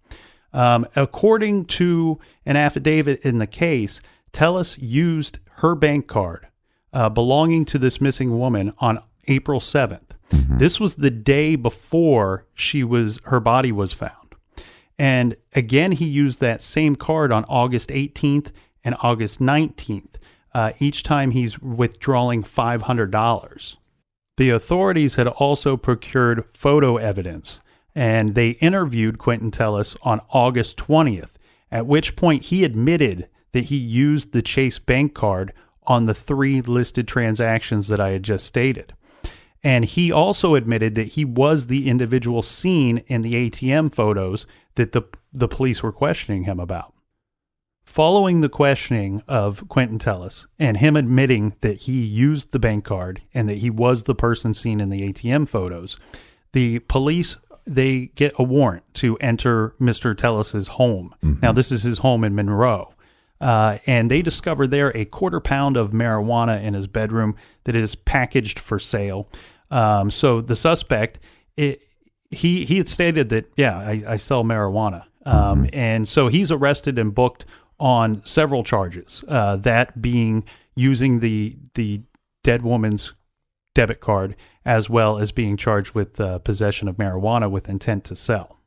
According to an affidavit in the case, Tellis used her bank card belonging to this missing woman on April 7th. This was the day before her body was found. And again, he used that same card on August 18th and August 19th. Each time he's withdrawing $500. The authorities had also procured photo evidence, and they interviewed Quentin Tellis on August 20th, at which point he admitted that he used the Chase bank card on the 3 listed transactions that I had just stated. And he also admitted that he was the individual seen in the ATM photos that the police were questioning him about. Following the questioning of Quentin Tellis and him admitting that he used the bank card and that he was the person seen in the ATM photos, the police, they get a warrant to enter Mr. Tellis's home. Now, this is his home in Monroe. And they discover there a 1/4 pound of marijuana in his bedroom that is packaged for sale. So the suspect, he had stated that, I sell marijuana. And so he's arrested and booked on several charges, that being using the dead woman's debit card, as well as being charged with possession of marijuana with intent to sell.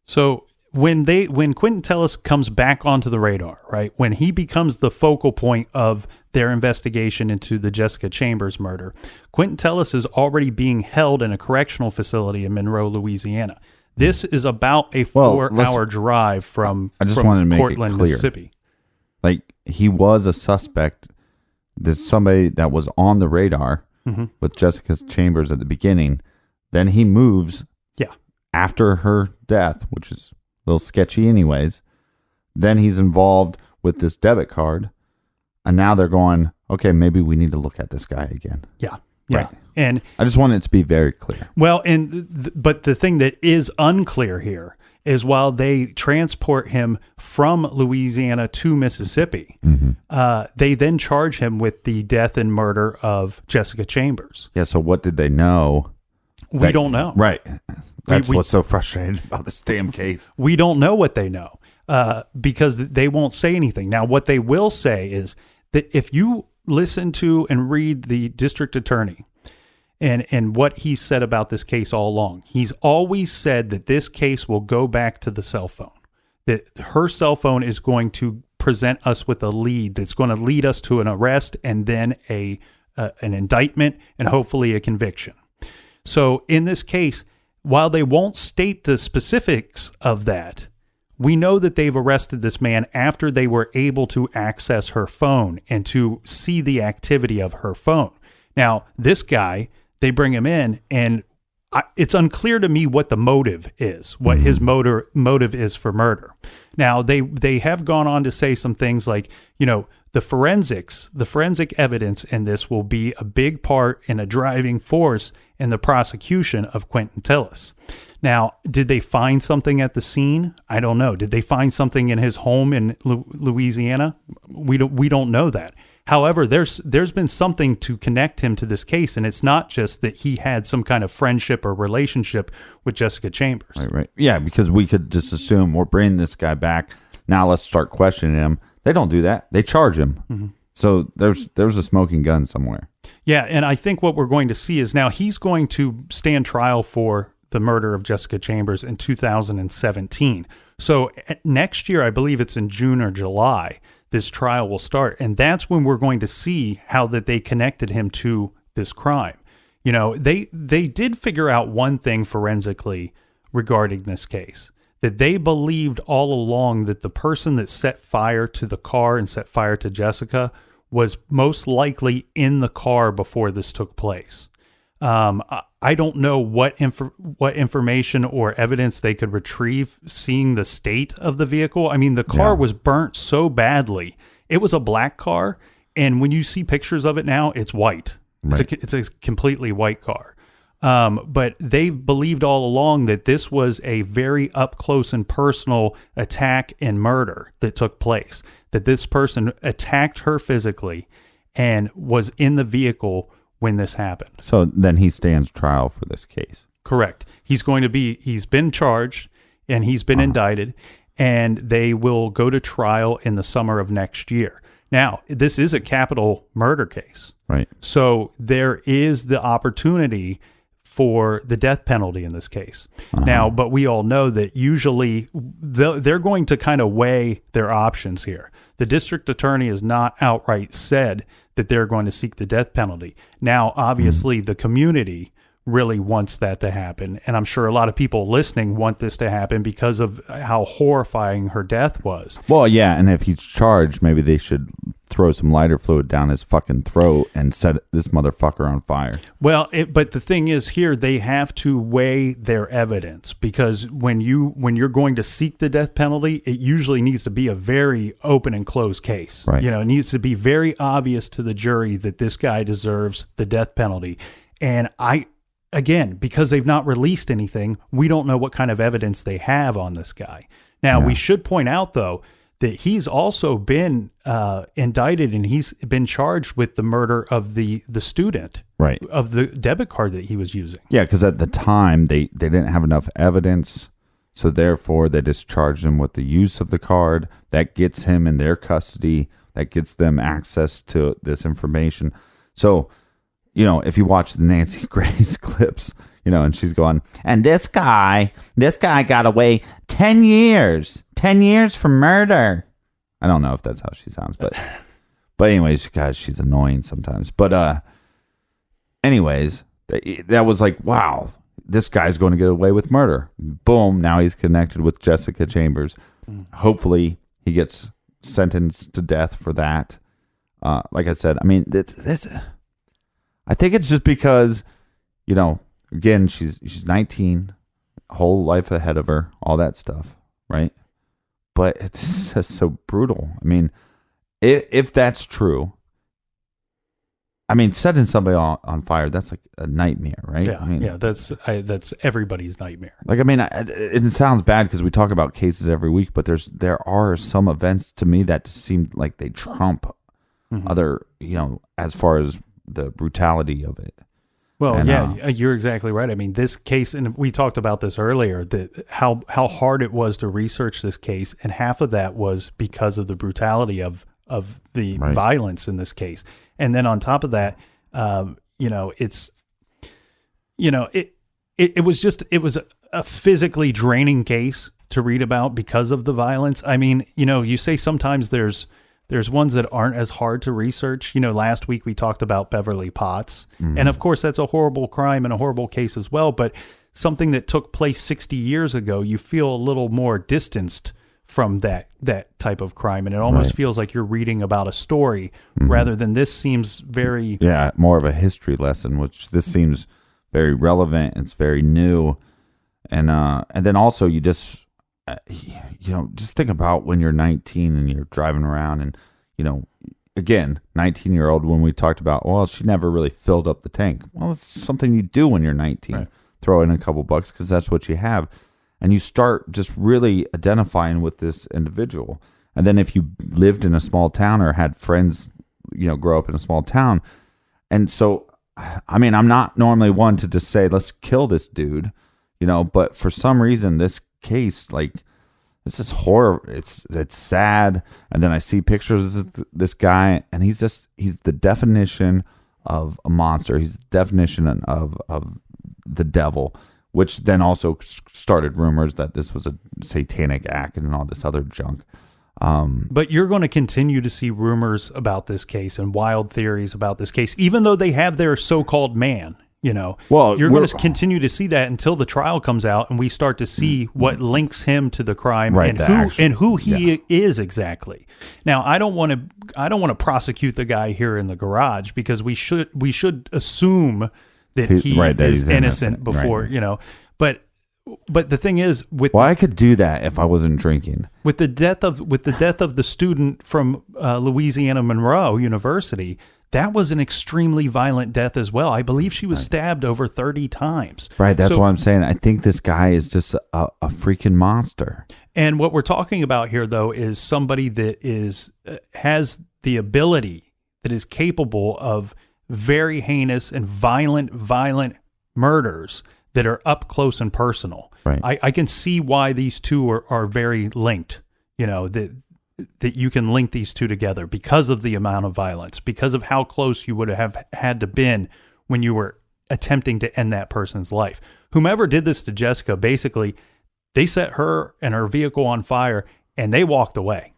So when Quentin Tellis comes back onto the radar, right, when he becomes the focal point of their investigation into the Jessica Chambers murder, Quentin Tellis is already being held in a correctional facility in Monroe, Louisiana. This is about a 4-hour drive from Cortland, Mississippi. Like, he was a suspect. There's somebody that was on the radar with Jessica Chambers at the beginning. Then he moves after her death, which is a little sketchy anyways. Then he's involved with this debit card. And now they're going, okay, maybe we need to look at this guy again. Yeah. Right. And I just want it to be very clear. Well, but the thing that is unclear here is while they transport him from Louisiana to Mississippi, they then charge him with the death and murder of Jessica Chambers. Yeah, so what did they know? We don't know. Right. That's what's so frustrating about this damn case. We don't know what they know because they won't say anything. Now, what they will say is that if you listen to and read the district attorney and what he said about this case all along, he's always said that this case will go back to the cell phone, that her cell phone is going to present us with a lead that's going to lead us to an arrest and then an indictment and hopefully a conviction. So in this case, while they won't state the specifics of that, We know that they've arrested this man after they were able to access her phone and to see the activity of her phone. Now, this guy, they bring him in, and it's unclear to me what the motive is, what his motive is for murder. Now, they have gone on to say some things like, the forensic evidence in this will be a big part in a driving force in the prosecution of Quentin Tillis. Now, did they find something at the scene? I don't know. Did they find something in his home in Louisiana? We don't know that. However, there's been something to connect him to this case, and it's not just that he had some kind of friendship or relationship with Jessica Chambers. Right. Yeah, because we could just assume we're bringing this guy back. Now let's start questioning him. They don't do that. They charge him. Mm-hmm. So there's a smoking gun somewhere. Yeah, and I think what we're going to see is now he's going to stand trial for the murder of Jessica Chambers in 2017. So next year, I believe it's in June or July, this trial will start. And that's when we're going to see how that they connected him to this crime. They did figure out one thing forensically regarding this case, that they believed all along that the person that set fire to the car and set fire to Jessica was most likely in the car before this took place. I don't know what information or evidence they could retrieve seeing the state of the vehicle. I mean, the car was burnt so badly. It was a black car, and when you see pictures of it now, it's white. Right. It's a completely white car. But they believed all along that this was a very up close and personal attack and murder that took place, that this person attacked her physically and was in the vehicle when this happened. So then he stands trial for this case. Correct. He's been charged and he's been indicted, and they will go to trial in the summer of next year. Now, this is a capital murder case. Right. So there is the opportunity for the death penalty in this case. Now, but we all know that usually they're going to kind of weigh their options here. The district attorney has not outright said that they're going to seek the death penalty. Now, obviously, the community really wants that to happen, and I'm sure a lot of people listening want this to happen because of how horrifying her death was. Well, yeah, and if he's charged, maybe they should throw some lighter fluid down his fucking throat and set this motherfucker on fire. Well, but the thing is here, they have to weigh their evidence, because when you're going to seek the death penalty, it usually needs to be a very open and closed case. Right. It needs to be very obvious to the jury that this guy deserves the death penalty. And again, because they've not released anything, we don't know what kind of evidence they have on this guy. Now, we should point out, though, that he's also been indicted and he's been charged with the murder of the student, right, of the debit card that he was using. Yeah, because at the time they didn't have enough evidence, so therefore they just charged him with the use of the card. That gets him in their custody. That gets them access to this information. So, if you watch the Nancy Grace clips, and she's going, and this guy got away 10 years for murder. I don't know if that's how she sounds, but anyways, guys, she's annoying sometimes. But anyways, that was like, wow, this guy's going to get away with murder. Boom, now he's connected with Jessica Chambers. Hopefully he gets sentenced to death for that. Like I said, I mean, this I think it's just because, again, she's 19, whole life ahead of her, all that stuff, right? But this is just so brutal. I mean, if that's true, I mean, setting somebody on fire, that's like a nightmare, right? Yeah, I mean, that's everybody's nightmare. Like, I mean, it sounds bad because we talk about cases every week, but there are some events to me that seem like they trump other, as far as the brutality of it. Well, and, you're exactly right. I mean, this case, and we talked about this earlier, that how hard it was to research this case, and half of that was because of the brutality of the violence in this case. And then on top of that, it was a physically draining case to read about because of the violence. I mean, you say sometimes there's ones that aren't as hard to research. Last week we talked about Beverly Potts. And of course, that's a horrible crime and a horrible case as well. But something that took place 60 years ago, you feel a little more distanced from that type of crime, and it almost feels like you're reading about a story rather than this seems very more of a history lesson, which this seems very relevant. It's very new, and then also you just just think about when you're 19 and you're driving around, and again, 19-year-old, when we talked about, well, she never really filled up the tank. Well, it's something you do when you're 19. Right. Throw in a couple bucks because that's what you have. And you start just really identifying with this individual. And then if you lived in a small town or had friends, grow up in a small town. And so, I mean, I'm not normally one to just say, let's kill this dude, but for some reason, this case, this is horror. It's sad. And then I see pictures of this guy, and he's the definition of a monster. He's the definition of the devil, which then also started rumors that this was a satanic act and all this other junk. But you're going to continue to see rumors about this case and wild theories about this case, even though they have their so-called man. Well, you're going to continue to see that until the trial comes out and we start to see what links him to the crime and who he is exactly. Now, I don't want to prosecute the guy here in the garage because we should assume that he is innocent before, but the thing is I could do that if I wasn't drinking. With the death of the student from Louisiana Monroe University, that was an extremely violent death as well. I believe she was stabbed over 30 times. Right, that's what I'm saying. I think this guy is just a freaking monster. And what we're talking about here, though, is somebody that has the ability, that is capable of very heinous and violent murders that are up close and personal. Right. I can see why these two are very linked, that you can link these two together because of the amount of violence, because of how close you would have had to been when you were attempting to end that person's life. Whomever did this to Jessica, basically, they set her and her vehicle on fire and they walked away.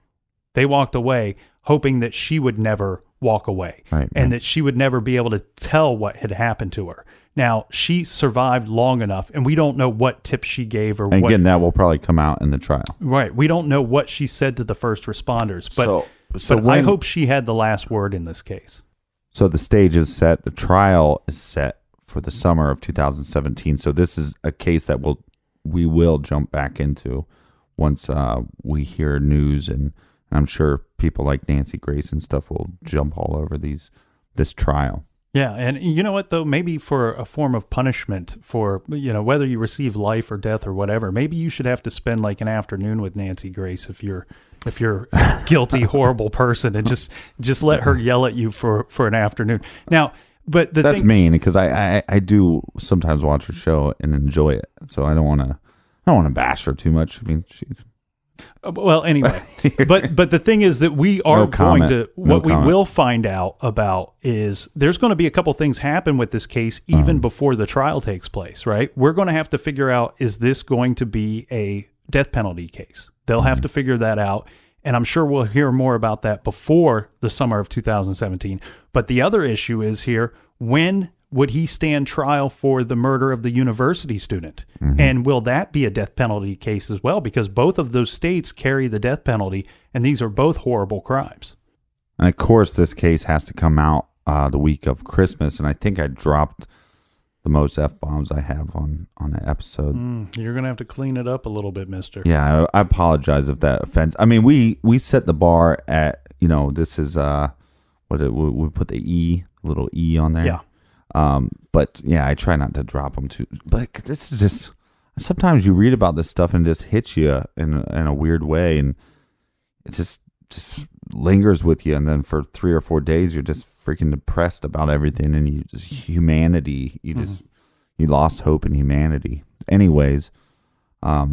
They walked away hoping that she would never walk away and that she would never be able to tell what had happened to her. Now, she survived long enough, and we don't know what tips she gave and again, that will probably come out in the trial. Right. We don't know what she said to the first responders, but I hope she had the last word in this case. So the stage is set. The trial is set for the summer of 2017. So this is a case that we will jump back into once we hear news, and I'm sure people like Nancy Grace and stuff will jump all over this trial. Yeah, and you know what, though? Maybe for a form of punishment for, whether you receive life or death or whatever, maybe you should have to spend like an afternoon with Nancy Grace if you're a guilty, horrible person, and just let her yell at you for an afternoon. Now, but that's mean because I do sometimes watch her show and enjoy it, so I don't want to bash her too much. I mean, she's... Well, anyway, but the thing is that we are we will find out about is there's going to be a couple things happen with this case even before the trial takes place, right? We're going to have to figure out, is this going to be a death penalty case? They'll have to figure that out. And I'm sure we'll hear more about that before the summer of 2017. But the other issue is here, when would he stand trial for the murder of the university student? Mm-hmm. And will that be a death penalty case as well? Because both of those states carry the death penalty, and these are both horrible crimes. And of course, this case has to come out the week of Christmas, and I think I dropped the most F-bombs I have on an episode. You're going to have to clean it up a little bit, mister. Yeah, I apologize if that offends. I mean, we set the bar at, this is, we put the little E on there. Yeah. But yeah, I try not to drop them too. But this is just, sometimes you read about this stuff and it just hits you in a weird way, and it just lingers with you. And then for 3 or 4 days, you're just freaking depressed about everything, and you lost hope in humanity. Anyways,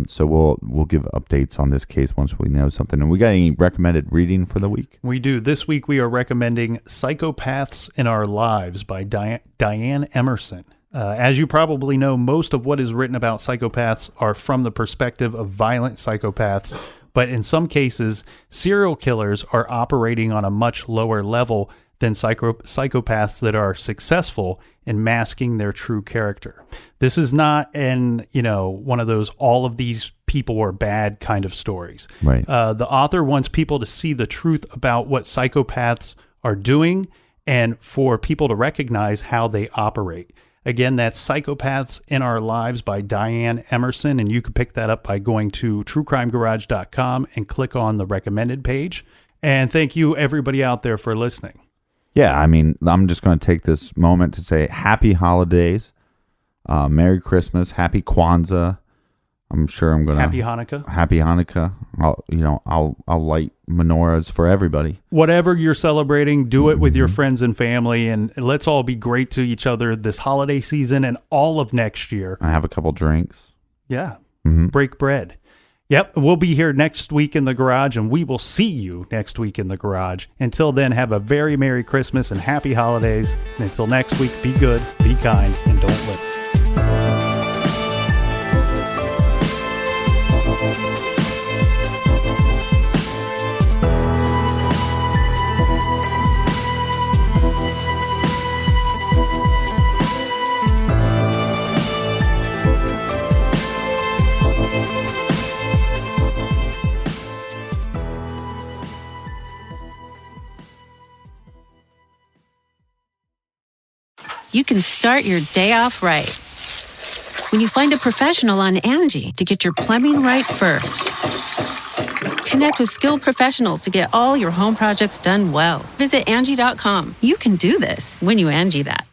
so we'll give updates on this case once we know something. And we got any recommended reading for the week? We do. This week we are recommending Psychopaths in Our Lives by Diane Emerson. As you probably know, most of what is written about psychopaths are from the perspective of violent psychopaths, but in some cases, serial killers are operating on a much lower level than psychopaths that are successful in masking their true character. This is not one of those all of these people are bad kind of stories. Right. The author wants people to see the truth about what psychopaths are doing and for people to recognize how they operate. Again, that's Psychopaths in Our Lives by Diane Emerson, and you can pick that up by going to truecrimegarage.com and click on the recommended page. And thank you, everybody out there, for listening. Yeah, I mean, I'm just going to take this moment to say happy holidays, Merry Christmas, Happy Kwanzaa. I'm sure I'm going to Happy Hanukkah. Happy Hanukkah. I'll light menorahs for everybody. Whatever you're celebrating, do it with your friends and family, and let's all be great to each other this holiday season and all of next year. I have a couple drinks. Yeah. Break bread. Yep. We'll be here next week in the garage, and we will see you next week in the garage. Until then, have a very Merry Christmas and Happy Holidays. And until next week, be good, be kind, and don't live. You can start your day off right when you find a professional on Angie to get your plumbing right first. Connect with skilled professionals to get all your home projects done well. Visit Angie.com. You can do this when you Angie that.